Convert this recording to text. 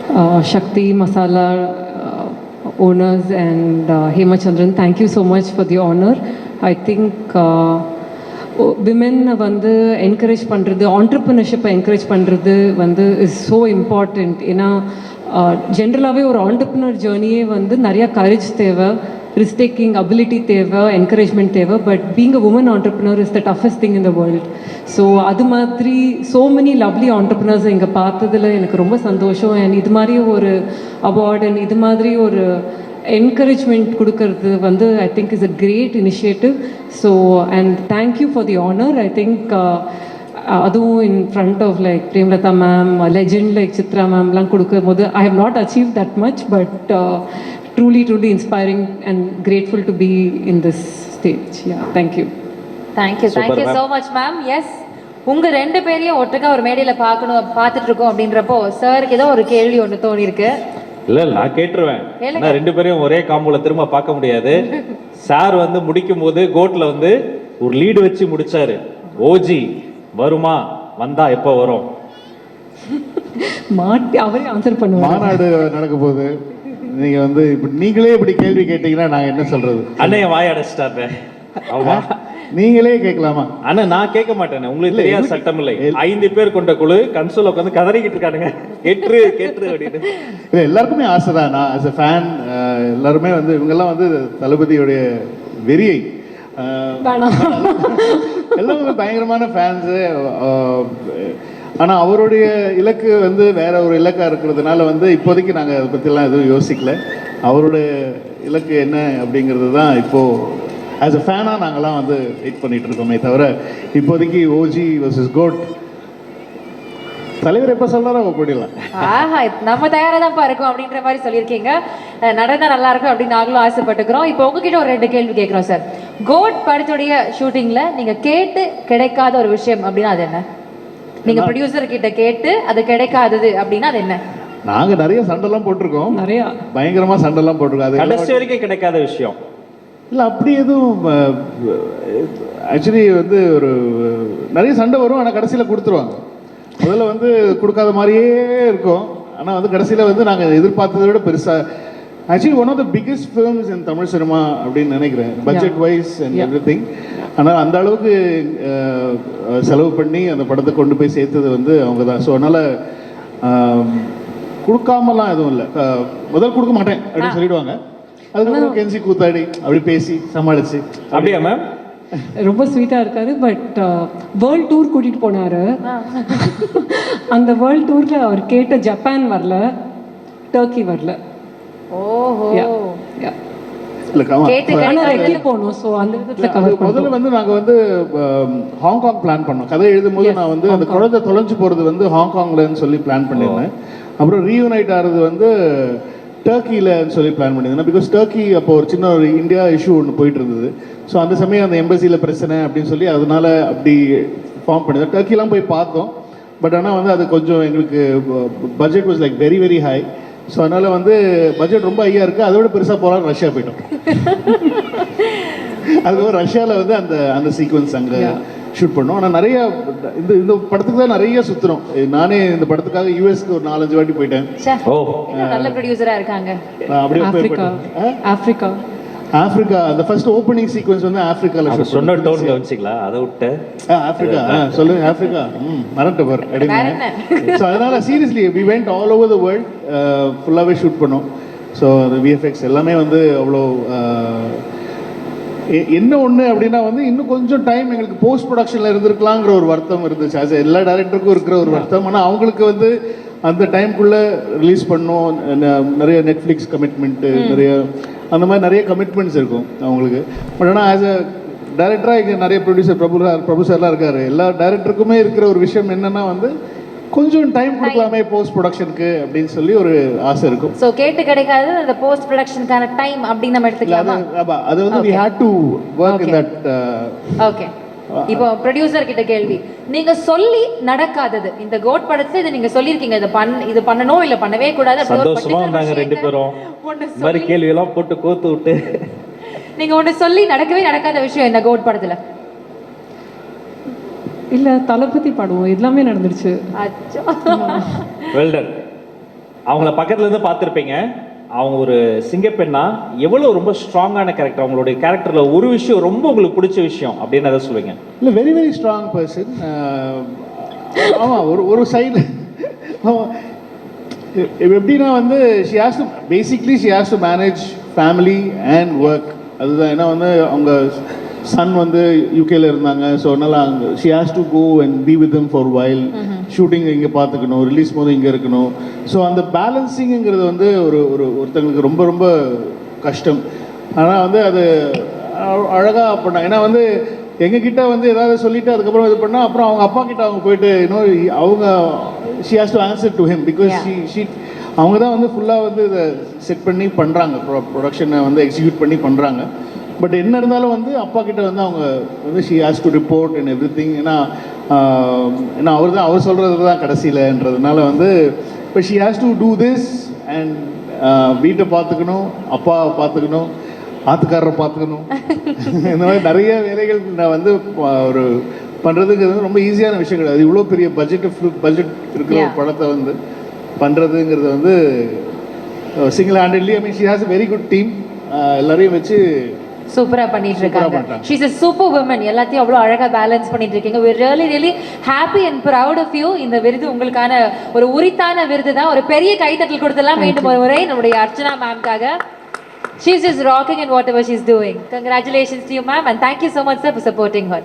Shakti Masala owners and Hema Chandran, thank you so much for the honor. I think women வந்து encourage பண்ணுறது, ஆண்டர்ப்ரினர்ஷிப்பை encourage பண்ணுறது வந்து is so important. ஏன்னா ஜென்ரலாகவே ஒரு ஆண்டர்ப்ரினர் ஜேர்னியே வந்து நிறையா கரேஜ் தேவை, ரிஸ்க் டேக்கிங் அபிலிட்டி தேவை, என்கரேஜ்மெண்ட் தேவை. But being a woman entrepreneur is the toughest thing in the world. So அது மாதிரி ஸோ மெனி லவ்லி ஆண்டர்ப்ரினர்ஸ் இங்கே பார்த்ததில் எனக்கு ரொம்ப சந்தோஷம். அண்ட் இது மாதிரி ஒரு அவார்டு அண்ட் இது மாதிரி ஒரு என்கரேஜ்மெண்ட் கொடுக்கறது வந்து I think is a great initiative. So and thank you for the honour. I think அதுவும் in front of like Premalatha ma'am, legend like Chitra மேம்லாம் கொடுக்கும் போது I have not achieve that much, but truly inspiring and grateful to be in this stage. Yeah, thank you so much ma'am. Yes, உங்க ரெண்டு பேரையும் ஒட்டுக்கா ஒரு மேடையில பார்த்துட்டு இருக்கோம் அப்படின்றப்போ சாருக்கு ஏதோ ஒரு கேள்வி ஒன்று தோணி இருக்கு. இல்ல நான் கேட்டுருவேன். ஏன்னா ரெண்டு பேரையும் ஒரே காம்போல திரும்ப பார்க்க முடியாது. சார் வந்து முடிக்கும் போது கோட்ல வந்து ஒரு லீடு வச்சு முடிச்சாரு. ஓஜி வருமா, வந்தா எப்போ வரும்? மாட்டி அவரே ஆன்சர் பண்ணுவாங்க. மாநாடு நடக்க போகுது, நீங்க வந்து இப்ப நீங்களே இப்படி கேள்வி கேட்டீங்கன்னா நான் என்ன சொல்றது? அண்ணன் வாய் அடைச்சிட்டாரு. நீங்களே கேட்கலாமா? ஆனா நான் கேட்க மாட்டேன். உங்களுக்கு தெரியாத சட்டம் இல்லை. 5 பேர் கொண்ட குழு கன்சோல உட்காந்து கதறிக்கிட்டு இருக்கானுங்க, கேட்டு அப்படின்னு. இல்லை, எல்லாருக்குமே ஆசை தான். நான் ஆஸ் எ ஃபேன் எல்லாருமே வந்து இவங்கெல்லாம் வந்து தளபதியுடைய வெறியை எல்லாமே பயங்கரமான ஃபேன்ஸு. ஆனால் அவருடைய இலக்கு வந்து வேற ஒரு இலக்காக இருக்கிறதுனால வந்து இப்போதைக்கு நாங்கள் அதை பற்றிலாம் எதுவும் யோசிக்கல. அவருடைய இலக்கு என்ன அப்படிங்கிறது தான் இப்போது ஆஸ் அ ஃபேனாக நாங்கள்லாம் வந்து வெயிட் பண்ணிகிட்டு இருக்கோமே தவிர இப்போதைக்கு ஓஜி வர்சஸ் கோட் தலைவர் எப்போ சொல்கிறாரோ அவ போயிடலாம். நம்ம தயாராக தான் இருக்கும் அப்படின்ற மாதிரி சொல்லியிருக்கீங்க. நடந்தால் நல்லா இருக்கும் அப்படின்னு நாங்களும் ஆசைப்பட்டுக்கிறோம். இப்போ உங்ககிட்ட ஒரு 2 கேள்வி கேட்குறோம் சார். கோட் படத்துடைய ஷூட்டிங்கில் நீங்கள் கேட்டு கிடைக்காத ஒரு விஷயம் அப்படின்னா அது என்ன? நீங்க ப்ரொடியூசர் கிட்ட கேட்டு அது கிடைக்காதது அப்படின்னா அது என்ன? நாங்க நிறைய சண்டைலாம் போட்டிருக்கோம், நிறைய பயங்கரமா சண்டைலாம் போட்டிருக்கோம். அது கடைசி வரைக்கும் கிடைக்காத விஷயம் இல்லை, அப்படி எதுவும் ஆக்சுவலி வந்து ஒரு நிறைய சண்டை வரும், ஆனால் கடைசியில் கொடுத்துருவாங்க. முதல்ல வந்து கொடுக்காத மாதிரியே இருக்கும், ஆனால் வந்து கடைசியில் வந்து நாங்கள் எதிர்பார்த்ததை விட பெருசாக. Actually one of the biggest films in Tamil cinema அப்படின்னு நினைக்கிறேன், budget wise and everything. ஆனால் அந்த அளவுக்கு செலவு பண்ணி அந்த படத்தை கொண்டு போய் சேர்த்தது வந்து அவங்க தான். ஸோ அதனால் கொடுக்காமலாம் எதுவும் இல்லை. முதல் கொடுக்க மாட்டேன் அப்படின்னு சொல்லிடுவாங்க, அதுக்கப்புறம் கெஞ்சி கூத்தாடி அப்படி பேசி சமாளிச்சு. அப்படியா மேம்? ரொம்ப ஸ்வீட்டாக இருக்காரு. பட் வேர்ல்ட் டூர் கூட்டிகிட்டு போனார். அந்த வேர்ல்ட் டூரில் அவர் கேட்ட ஜப்பான் வரல, டர்க்கி வரல. ஓஹோ, முதல்ல வந்து நாங்கள் வந்து ஹாங்காங் பிளான் பண்ணோம். கதை எழுதும் போது நான் வந்து அந்த குழந்தை தொலைஞ்சு போகிறது வந்து ஹாங்காங்லன்னு சொல்லி பிளான் பண்ணியிருந்தேன். அப்புறம் ரீயூனைட் ஆகிறது வந்து டர்க்கியில்னு சொல்லி பிளான் பண்ணியிருந்தேன். பிகாஸ் டர்க்கி அப்போ ஒரு சின்ன ஒரு இந்தியா இஷ்யூ ஒன்று போயிட்டு இருந்தது. ஸோ அந்த சமயம் அந்த எம்பசியில் பிரச்சனை அப்படின்னு சொல்லி அதனால அப்படி ஃபார்ம் பண்ணியிருந்தேன். டர்க்கிலாம் போய் பார்த்தோம். பட் ஆனால் வந்து அது கொஞ்சம் எங்களுக்கு budget was like very very high. So அதனால் வந்து பட்ஜெட் ரொம்ப ஹையாக இருக்குது, அதோட பெருசாக போகலாம் ரஷ்யா போயிட்டோம். அதுக்கப்புறம் ரஷ்யாவில் வந்து அந்த அந்த சீக்வன்ஸ் அங்கே ஷூட் பண்ணோம். ஆனால் நிறைய இந்த படத்துக்கு தான் நிறைய சுற்றுறோம். நானே இந்த படத்துக்காக யூஎஸ்க்கு ஒரு 4-5 வாட்டி போயிட்டேன். நல்ல ப்ரொடியூசராக இருக்காங்க. ஆப்பிரிக்கா அந்த ஃபர்ஸ்ட் ஓப்பனிங் சீக்வன்ஸ் வந்து ஆப்பிரிக்காவில் சொன்ன டோன் கவனிச்சிங்களா? அதை விட்டு ஆப்பிரிக்கா சொல்லுங்க, ஆப்பிரிக்கா மறந்துட்டு பாரு அப்படிங்க. ஸோ அதனால seriously we went all over the world, ஃபுல்லாகவே ஷூட் பண்ணோம். ஸோ அந்த விஎஃப்எக்ஸ் எல்லாமே வந்து அவ்வளோ என்ன ஒன்று அப்படின்னா வந்து இன்னும் கொஞ்சம் டைம் எங்களுக்கு போஸ்ட் ப்ரொடக்ஷனில் இருந்திருக்கலாங்கிற ஒரு வருத்தம் இருந்துச்சு. அது எல்லா டைரக்டருக்கும் இருக்கிற ஒரு வருத்தம். ஆனால் அவங்களுக்கு வந்து அந்த டைம்குள்ளே ரிலீஸ் பண்ணோம். நிறைய நெட்ஃப்ளிக்ஸ் கமிட்மெண்ட்டு, நிறைய அந்த மாதிரி நிறைய கமிட்மெண்ட்ஸ் இருக்கும் அவங்களுக்கு. பட் ஆனால் ஆஸ் அ டைரக்டராக இங்கே நிறைய ப்ரொடியூசர் பிரபு சார்லாம் இருக்கார். எல்லா டைரக்டருக்குமே இருக்கிற ஒரு விஷயம் என்னென்னா வந்து கொஞ்சம் டைம் கொடுக்கலாமே போஸ்ட் ப்ரொடக்ஷனுக்கு அப்படின்னு சொல்லி ஒரு ஆசை இருக்கும். ஸோ கேட்டு கிடைக்காது அந்த போஸ்ட் ப்ரொடக்ஷனுக்கான டைம் அப்படின்னு நம்ம எடுத்துக்கலாமா? அது வந்து we had to work in that. Okay, இப்போ ப்ரொடியூசர் கிட்ட கேள்வி. நீங்க சொல்லி நடக்காதது இந்த கோட் படத்துல இதை நீங்க சொல்லியிருக்கீங்க, இது பண்ணணும் இல்லை பண்ணவே கூடாது. சந்தோஷமா இருந்தாங்க 2 பேரும். இந்த மாதிரி கேள்வி எல்லாம் போட்டு கோத்து விட்டு நீங்க ஒன்று சொல்லி நடக்கவே நடக்காத விஷயம் என்ன கோட் படத்துல? இல்லை, தளபதி படம் எல்லாமே நடந்துருச்சு. அச்சோ, வெல் டன். அவங்கள பக்கத்துல இருந்து பார்த்துருப்பீங்க. அவங்க ஒரு சிங்கப்பெண்ணா எவ்வளோ ரொம்ப ஸ்ட்ராங்கான கேரக்டர், அவங்களுடைய கேரக்டர்ல ஒரு விஷயம் ரொம்ப உங்களுக்கு பிடிச்ச விஷயம் அப்படின்னு எதை சொல்லுவீங்க? இல்லை, வெரி வெரி ஸ்ட்ராங் பர்சன். ஆமாம், ஒரு சைடு எப்படின்னா வந்து she has to basically she has to manage family and work. அதுதான். ஏன்னா வந்து அவங்க சன் வந்து யூகேல இருந்தாங்க. ஸோ அதனால் அங்கே she has to go and be with them for while. Shooting இங்கே பார்த்துக்கணும், ரிலீஸ் போது இங்கே இருக்கணும். ஸோ அந்த பேலன்சிங்கிறது வந்து ஒருத்தங்களுக்கு ரொம்ப ரொம்ப கஷ்டம். ஆனால் வந்து அது அழகாக பண்ணாங்க. ஏன்னா வந்து எங்ககிட்ட வந்து ஏதாவது சொல்லிவிட்டு அதுக்கப்புறம் இது பண்ணால் அப்புறம் அவங்க அப்பா கிட்ட அவங்க போயிட்டு இன்னும் அவங்க she has to answer to him because she அவங்க தான் வந்து ஃபுல்லாக வந்து இதை செட் பண்ணி பண்ணுறாங்க, ப்ரொடக்ஷனை வந்து எக்ஸிக்யூட் பண்ணி பண்ணுறாங்க. பட் என்ன இருந்தாலும் வந்து அப்பா கிட்ட வந்து அவங்க வந்து she has to report and every thing. ஏன்னா அவர் சொல்கிறது தான் கடைசியிலன்றதுனால வந்து இப்போ she has to do this and வீட்டை பார்த்துக்கணும், அப்பாவை பார்த்துக்கணும், ஆத்துக்காரரை பார்த்துக்கணும். இந்த மாதிரி நிறைய வேலைகள் நான் வந்து ஒரு பண்ணுறதுங்கிறது ரொம்ப ஈஸியான விஷயம் கிடையாது. இவ்வளோ பெரிய பட்ஜெட் இருக்கிற ஒரு படத்தை வந்து பண்ணுறதுங்கிறது வந்து single handedly. I mean she has a very good team. எல்லாரையும் வச்சு சூப்பரா பண்ணிட்டு இருக்காங்க. She is a super woman. எல்லாத்தையும் அவ்வளோ அழகா பேலன்ஸ் பண்ணிட்டு இருக்கீங்க. we really really happy and proud of you. இந்த விருது உங்களுக்கான ஒரு உரித்தான விருது தான். ஒரு பெரிய கைத்தட்டல் கொடுத்தலாம் மீண்டும் ஒரு முறை நம்முடைய Archana மேம்காக. She is just rocking in whatever she's doing. Congratulations to you, ma'am, and thank you so much, sir, for supporting her.